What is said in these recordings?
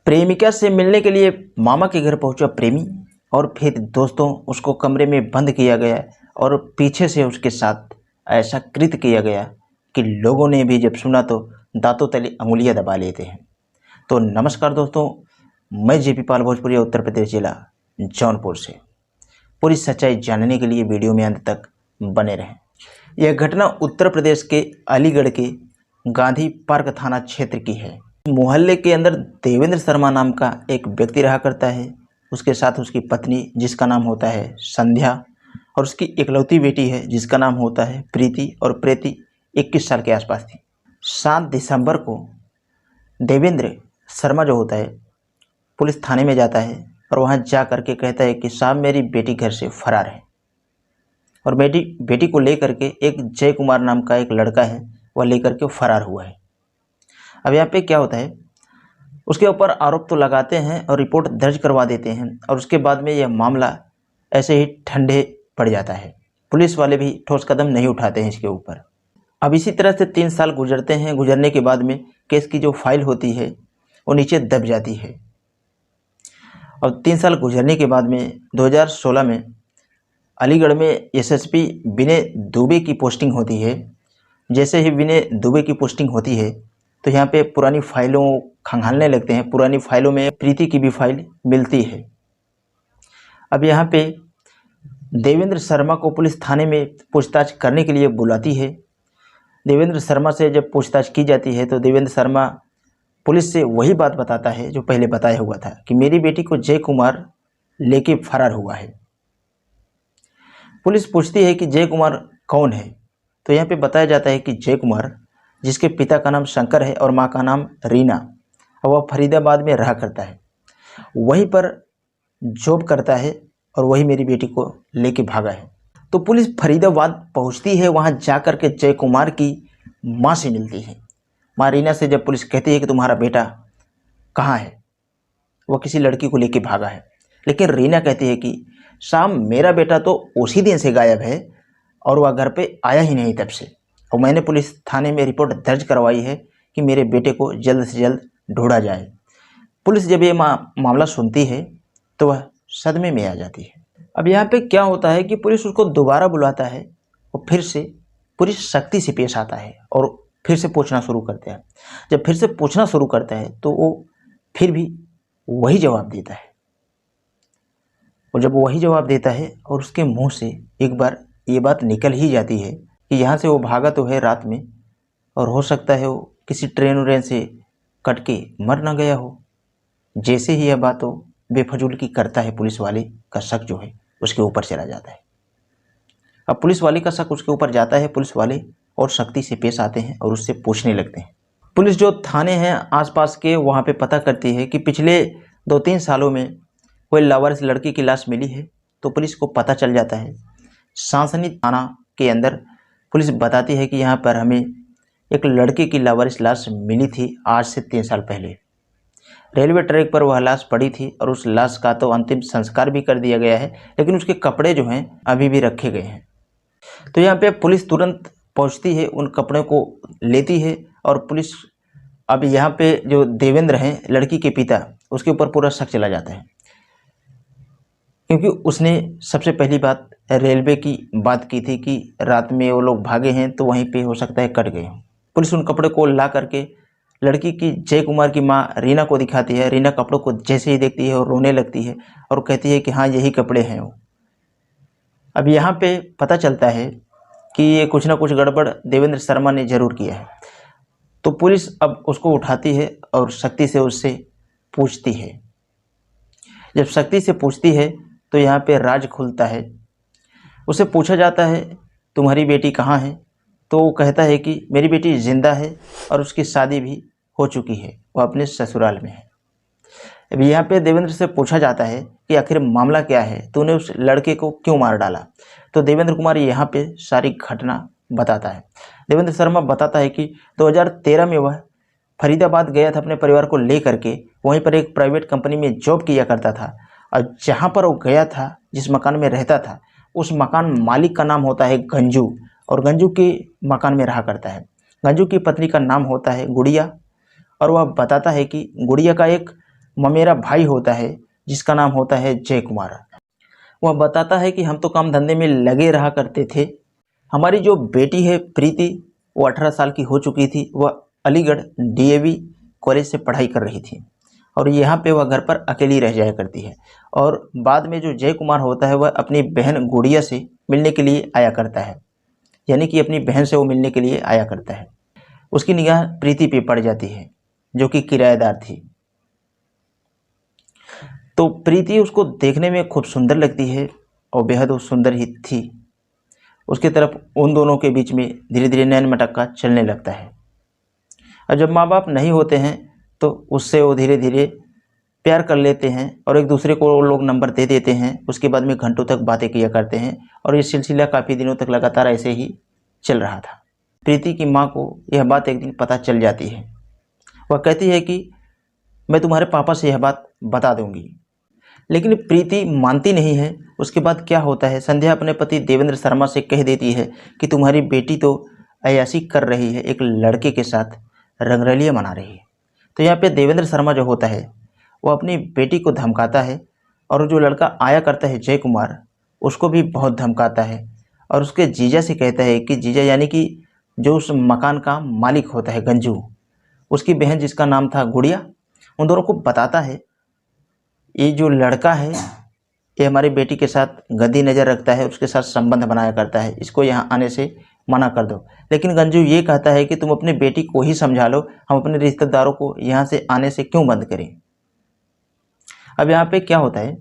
प्रेमिका से मिलने के लिए मामा के घर पहुंचा प्रेमी और फिर दोस्तों उसको कमरे में बंद किया गया और पीछे से उसके साथ ऐसा कृत्य किया गया कि लोगों ने भी जब सुना तो दांतों तले अंगुलियां दबा लेते हैं। तो नमस्कार दोस्तों, मैं जेपी पाल भोजपुरी उत्तर प्रदेश जिला जौनपुर से। पूरी सच्चाई जानने के लिए वीडियो में अंत तक बने रहें। यह घटना उत्तर प्रदेश के अलीगढ़ के गांधी पार्क थाना क्षेत्र की है। मोहल्ले के अंदर देवेंद्र शर्मा नाम का एक व्यक्ति रहा करता है। उसके साथ उसकी पत्नी जिसका नाम होता है संध्या और उसकी इकलौती बेटी है जिसका नाम होता है प्रीति। और प्रीति 21 साल के आसपास थी। 7 दिसंबर को देवेंद्र शर्मा जो होता है पुलिस थाने में जाता है और वहाँ जा कर के कहता है कि साहब मेरी बेटी घर से फरार है। और बेटी को लेकर के एक जय कुमार नाम का एक लड़का है वह लेकर के फरार हुआ है। अब यहाँ पे क्या होता है, उसके ऊपर आरोप तो लगाते हैं और रिपोर्ट दर्ज करवा देते हैं और उसके बाद में यह मामला ऐसे ही ठंडे पड़ जाता है। पुलिस वाले भी ठोस कदम नहीं उठाते हैं इसके ऊपर। अब इसी तरह से 3 साल गुजरते हैं। गुजरने के बाद में केस की जो फाइल होती है वो नीचे दब जाती है। और 3 साल गुजरने के बाद में 2016 में अलीगढ़ में एसएसपी विनय दुबे की पोस्टिंग होती है। जैसे ही विनय दुबे की पोस्टिंग होती है तो यहाँ पे पुरानी फाइलों खंगालने लगते हैं। पुरानी फाइलों में प्रीति की भी फाइल मिलती है। अब यहाँ पे देवेंद्र शर्मा को पुलिस थाने में पूछताछ करने के लिए बुलाती है। देवेंद्र शर्मा से जब पूछताछ की जाती है तो देवेंद्र शर्मा पुलिस से वही बात बताता है जो पहले बताया हुआ था कि मेरी बेटी को जय कुमार लेके फरार हुआ है। पुलिस पूछती है कि जय कुमार कौन है, तो यहाँ पे बताया जाता है कि जय कुमार जिसके पिता का नाम शंकर है और माँ का नाम रीना, और वह फरीदाबाद में रहा करता है, वहीं पर जॉब करता है और वही मेरी बेटी को लेके भागा है। तो पुलिस फरीदाबाद पहुंचती है। वहां जाकर के जय कुमार की माँ से मिलती है। माँ रीना से जब पुलिस कहती है कि तुम्हारा बेटा कहाँ है, वह किसी लड़की को लेके भागा है, लेकिन रीना कहती है कि शाम मेरा बेटा तो उसी दिन से गायब है और वह घर पे आया ही नहीं तब से, और मैंने पुलिस थाने में रिपोर्ट दर्ज करवाई है कि मेरे बेटे को जल्द से जल्द ढूंढा जाए। पुलिस जब ये मामला सुनती है तो वह सदमे में आ जाती है। अब यहाँ पे क्या होता है कि पुलिस उसको दोबारा बुलाता है और फिर से पूरी सख्ती से पेश आता है और फिर से पूछना शुरू करते हैं। जब फिर से पूछना शुरू करता है तो वो फिर भी वही जवाब देता है। और जब वही जवाब देता है और उसके मुंह से एक बार ये बात निकल ही जाती है कि यहाँ से वो भागा तो है रात में, और हो सकता है वो किसी ट्रेन से कट के मर ना गया हो। जैसे ही यह बात वो बेफजूल की करता है, पुलिस वाले का शक जो है उसके ऊपर चला जाता है। अब पुलिस वाले का शक उसके ऊपर जाता है। पुलिस वाले और सख्ती से पेश आते हैं और उससे पूछने लगते हैं। पुलिस जो थाने हैं आसपास के वहाँ पे पता करती है कि पिछले 2-3 सालों में कोई लावारिस लड़की की लाश मिली है। तो पुलिस को पता चल जाता है। सांसनी थाना के अंदर पुलिस बताती है कि यहाँ पर हमें एक लड़के की लावारिस लाश मिली थी आज से 3 साल पहले। रेलवे ट्रैक पर वह लाश पड़ी थी और उस लाश का तो अंतिम संस्कार भी कर दिया गया है, लेकिन उसके कपड़े जो हैं अभी भी रखे गए हैं। तो यहाँ पे पुलिस तुरंत पहुँचती है, उन कपड़ों को लेती है और पुलिस अब यहाँ पे जो देवेंद्र हैं लड़की के पिता, उसके ऊपर पूरा शक चला जाता है, क्योंकि उसने सबसे पहली बात रेलवे की बात की थी कि रात में वो लोग भागे हैं तो वहीं पे हो सकता है कट गए हों। पुलिस उन कपड़े को ला करके लड़की की जय कुमार की माँ रीना को दिखाती है। रीना कपड़ों को जैसे ही देखती है और रोने लगती है और कहती है कि हाँ यही कपड़े हैं वो। अब यहाँ पे पता चलता है कि ये कुछ ना कुछ गड़बड़ देवेंद्र शर्मा ने ज़रूर किया है। तो पुलिस अब उसको उठाती है और सख्ती से उससे पूछती है। जब सख्ती से पूछती है तो यहाँ पे राज खुलता है। उसे पूछा जाता है तुम्हारी बेटी कहाँ है, तो वो कहता है कि मेरी बेटी जिंदा है और उसकी शादी भी हो चुकी है, वह अपने ससुराल में है। अब यहाँ पे देवेंद्र से पूछा जाता है कि आखिर मामला क्या है, तूने उस लड़के को क्यों मार डाला। तो देवेंद्र कुमार यहाँ पे सारी घटना बताता है। देवेंद्र शर्मा बताता है कि 2013 में वह फरीदाबाद गया था अपने परिवार को लेकर के। वहीं पर एक प्राइवेट कंपनी में जॉब किया करता था और जहाँ पर वो गया था, जिस मकान में रहता था, उस मकान मालिक का नाम होता है गंजू, और गंजू के मकान में रहा करता है। गंजू की पत्नी का नाम होता है गुड़िया, और वह बताता है कि गुड़िया का एक ममेरा भाई होता है जिसका नाम होता है जय कुमार। वह बताता है कि हम तो काम धंधे में लगे रहा करते थे, हमारी जो बेटी है प्रीति वो 18 साल की हो चुकी थी, वह अलीगढ़ डीएवी कॉलेज से पढ़ाई कर रही थी और यहाँ पे वह घर पर अकेली रह जाया करती है। और बाद में जो जय कुमार होता है वह अपनी बहन गुड़िया से मिलने के लिए आया करता है, यानी कि अपनी बहन से वो मिलने के लिए आया करता है। उसकी निगाह प्रीति पे पड़ जाती है जो कि किराएदार थी। तो प्रीति उसको देखने में खूब सुंदर लगती है और बेहद वो सुंदर ही थी। उसकी तरफ उन दोनों के बीच में धीरे धीरे नैन मटक्का चलने लगता है। और जब माँ बाप नहीं होते हैं तो उससे वो धीरे धीरे प्यार कर लेते हैं और एक दूसरे को लोग नंबर दे देते हैं। उसके बाद में घंटों तक बातें किया करते हैं और ये सिलसिला काफ़ी दिनों तक लगातार ऐसे ही चल रहा था। प्रीति की माँ को यह बात एक दिन पता चल जाती है। वह कहती है कि मैं तुम्हारे पापा से यह बात बता दूंगी, लेकिन प्रीति मानती नहीं है। उसके बाद क्या होता है, संध्या अपने पति देवेंद्र शर्मा से कह देती है कि तुम्हारी बेटी तो अय्याशी कर रही है, एक लड़के के साथ रंगरलियाँ मना रही है। तो यहाँ पे देवेंद्र शर्मा जो होता है वो अपनी बेटी को धमकाता है और जो लड़का आया करता है जय कुमार उसको भी बहुत धमकाता है और उसके जीजा से कहता है कि जीजा यानी कि जो उस मकान का मालिक होता है गंजू, उसकी बहन जिसका नाम था गुड़िया, उन दोनों को बताता है ये जो लड़का है ये हमारी बेटी के साथ गंदी नज़र रखता है, उसके साथ संबंध बनाया करता है, इसको यहाँ आने से मना कर दो। लेकिन गंजू ये कहता है कि तुम अपनी बेटी को ही समझा लो, हम अपने रिश्तेदारों को यहाँ से आने से क्यों बंद करें। अब यहाँ पे क्या होता है,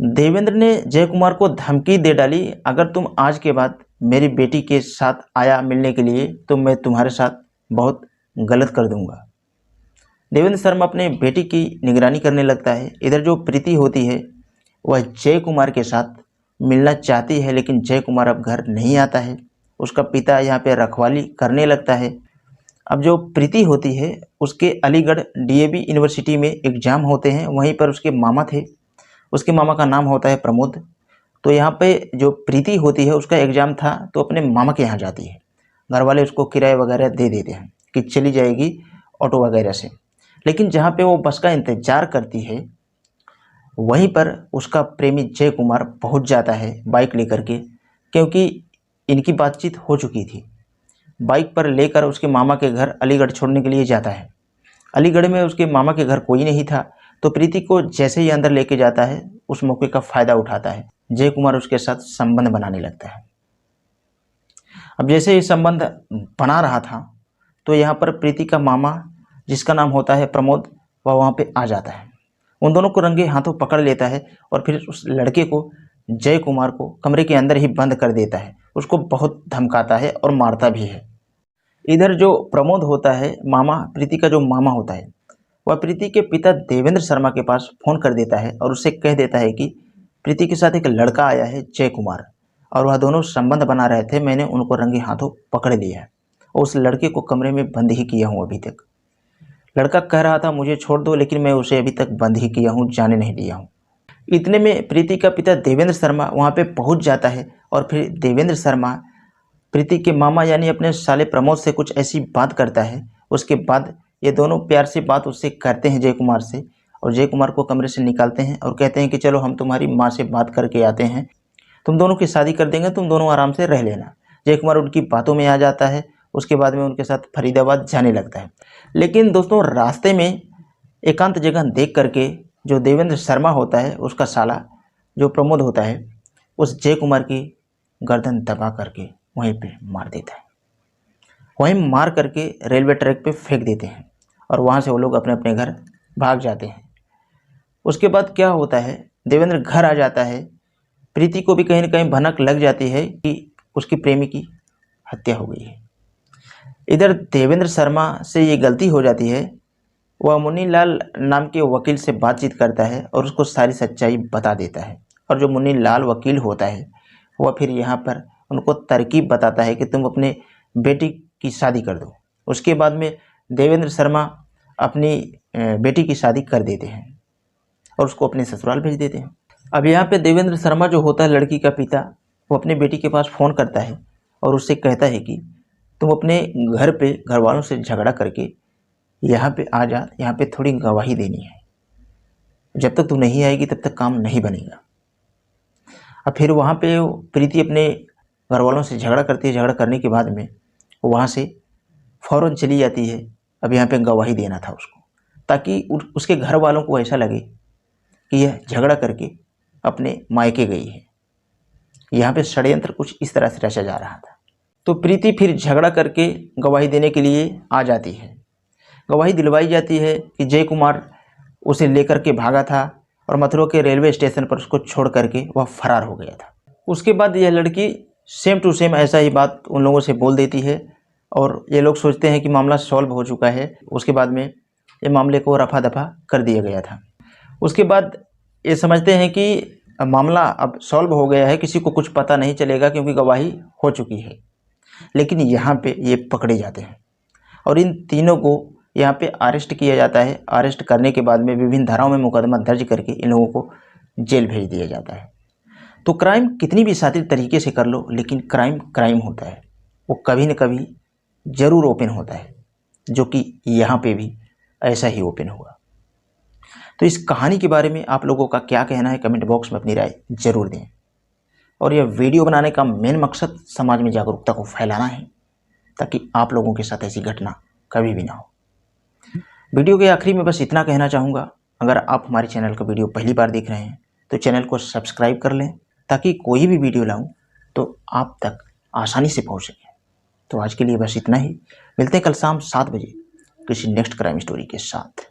देवेंद्र ने जय कुमार को धमकी दे डाली, अगर तुम आज के बाद मेरी बेटी के साथ आया मिलने के लिए तो मैं तुम्हारे साथ बहुत गलत कर दूंगा। देवेंद्र शर्मा अपने बेटी की निगरानी करने लगता है। इधर जो प्रीति होती है वह जय कुमार के साथ मिलना चाहती है, लेकिन जय कुमार अब घर नहीं आता है। उसका पिता यहाँ पे रखवाली करने लगता है। अब जो प्रीति होती है उसके अलीगढ़ डीएवी यूनिवर्सिटी में एग्ज़ाम होते हैं, वहीं पर उसके मामा थे, उसके मामा का नाम होता है प्रमोद। तो यहाँ पे जो प्रीति होती है उसका एग्ज़ाम था तो अपने मामा के यहाँ जाती है। घर वाले उसको किराया वगैरह दे देते हैं कि चली जाएगी ऑटो वगैरह से। लेकिन जहाँ पे वो बस का इंतज़ार करती है वहीं पर उसका प्रेमी जय कुमार पहुँच जाता है बाइक लेकर के, क्योंकि इनकी बातचीत हो चुकी थी। बाइक पर लेकर उसके मामा के घर अलीगढ़ छोड़ने के लिए जाता है। अलीगढ़ में उसके मामा के घर कोई नहीं था, तो प्रीति को जैसे ही अंदर लेके जाता है उस मौके का फ़ायदा उठाता है। जय कुमार उसके साथ संबंध बनाने लगता है। अब जैसे ये संबंध बना रहा था तो यहाँ पर प्रीति का मामा जिसका नाम होता है प्रमोद वह वहाँ पे आ जाता है। उन दोनों को रंगे हाथों पकड़ लेता है और फिर उस लड़के को जय कुमार को कमरे के अंदर ही बंद कर देता है। उसको बहुत धमकाता है और मारता भी है। इधर जो प्रमोद होता है मामा, प्रीति का जो मामा होता है, वह प्रीति के पिता देवेंद्र शर्मा के पास फ़ोन कर देता है और उससे कह देता है कि प्रीति के साथ एक लड़का आया है जय कुमार और वह दोनों संबंध बना रहे थे, मैंने उनको रंगे हाथों पकड़ लिया है और उस लड़के को कमरे में बंद ही किया हूँ अभी तक। लड़का कह रहा था मुझे छोड़ दो, लेकिन मैं उसे अभी तक बंद ही किया हूँ, जाने नहीं दिया हूँ। इतने में प्रीति का पिता देवेंद्र शर्मा वहाँ पे पहुँच जाता है और फिर देवेंद्र शर्मा प्रीति के मामा यानी अपने साले प्रमोद से कुछ ऐसी बात करता है। उसके बाद ये दोनों प्यार से बात उससे करते हैं जय कुमार से, और जय कुमार को कमरे से निकालते हैं और कहते हैं कि चलो हम तुम्हारी माँ से बात करके आते हैं, तुम दोनों की शादी कर देंगे, तुम दोनों आराम से रह लेना। जय कुमार उनकी बातों में आ जाता है। उसके बाद में उनके साथ फरीदाबाद जाने लगता है। लेकिन दोस्तों रास्ते में एकांत जगह देख करके जो देवेंद्र शर्मा होता है उसका साला जो प्रमोद होता है उस जय कुमार की गर्दन दबा करके वहीं पे मार देता है। वहीं मार करके रेलवे ट्रैक पे फेंक देते हैं और वहाँ से वो लोग अपने अपने घर भाग जाते हैं। उसके बाद क्या होता है, देवेंद्र घर आ जाता है। प्रीति को भी कहीं ना कहीं भनक लग जाती है कि उसकी प्रेमी की हत्या हो गई है। इधर देवेंद्र शर्मा से ये गलती हो जाती है, वह मुन्नीलाल नाम के वकील से बातचीत करता है और उसको सारी सच्चाई बता देता है। और जो मुन्नीलाल वकील होता है वह फिर यहाँ पर उनको तरकीब बताता है कि तुम अपने बेटी की शादी कर दो। उसके बाद में देवेंद्र शर्मा अपनी बेटी की शादी कर देते हैं और उसको अपने ससुराल भेज देते हैं। अब यहाँ पे देवेंद्र शर्मा जो होता है लड़की का पिता, वो अपनी बेटी के पास फ़ोन करता है और उससे कहता है कि तुम अपने घर पे घर वालों से झगड़ा करके यहाँ पे आ जा, यहाँ पे थोड़ी गवाही देनी है। जब तक तू नहीं आएगी तब तक काम नहीं बनेगा। अब फिर वहाँ पे प्रीति अपने घर वालों से झगड़ा करती है। झगड़ा करने के बाद में वहाँ से फ़ौरन चली जाती है। अब यहाँ पे गवाही देना था उसको, ताकि उसके घर वालों को ऐसा लगे कि यह झगड़ा करके अपने मायके गई है। यहाँ पे षड्यंत्र कुछ इस तरह से रचा जा रहा था। तो प्रीति फिर झगड़ा करके गवाही देने के लिए आ जाती है। गवाही दिलवाई जाती है कि जय कुमार उसे लेकर के भागा था और मथुरा के रेलवे स्टेशन पर उसको छोड़ करके वह फरार हो गया था। उसके बाद यह लड़की सेम टू सेम ऐसा ही बात उन लोगों से बोल देती है और ये लोग सोचते हैं कि मामला सॉल्व हो चुका है। उसके बाद में ये मामले को रफा दफा कर दिया गया था। उसके बाद ये समझते हैं कि मामला अब सॉल्व हो गया है, किसी को कुछ पता नहीं चलेगा क्योंकि गवाही हो चुकी है। लेकिन यहाँ पे ये पकड़े जाते हैं और इन तीनों को यहाँ पे अरेस्ट किया जाता है। अरेस्ट करने के बाद में विभिन्न धाराओं में मुकदमा दर्ज करके इन लोगों को जेल भेज दिया जाता है। तो क्राइम कितनी भी शातिर तरीके से कर लो, लेकिन क्राइम क्राइम होता है, वो कभी न कभी ज़रूर ओपन होता है, जो कि यहाँ पे भी ऐसा ही ओपन हुआ। तो इस कहानी के बारे में आप लोगों का क्या कहना है, कमेंट बॉक्स में अपनी राय ज़रूर दें। और यह वीडियो बनाने का मेन मकसद समाज में जागरूकता को फैलाना है, ताकि आप लोगों के साथ ऐसी घटना कभी भी ना हो। वीडियो के आखिरी में बस इतना कहना चाहूँगा, अगर आप हमारे चैनल का वीडियो पहली बार देख रहे हैं तो चैनल को सब्सक्राइब कर लें, ताकि कोई भी वीडियो लाऊं तो आप तक आसानी से पहुंच सके। तो आज के लिए बस इतना ही। मिलते हैं कल शाम 7 बजे किसी नेक्स्ट क्राइम स्टोरी के साथ।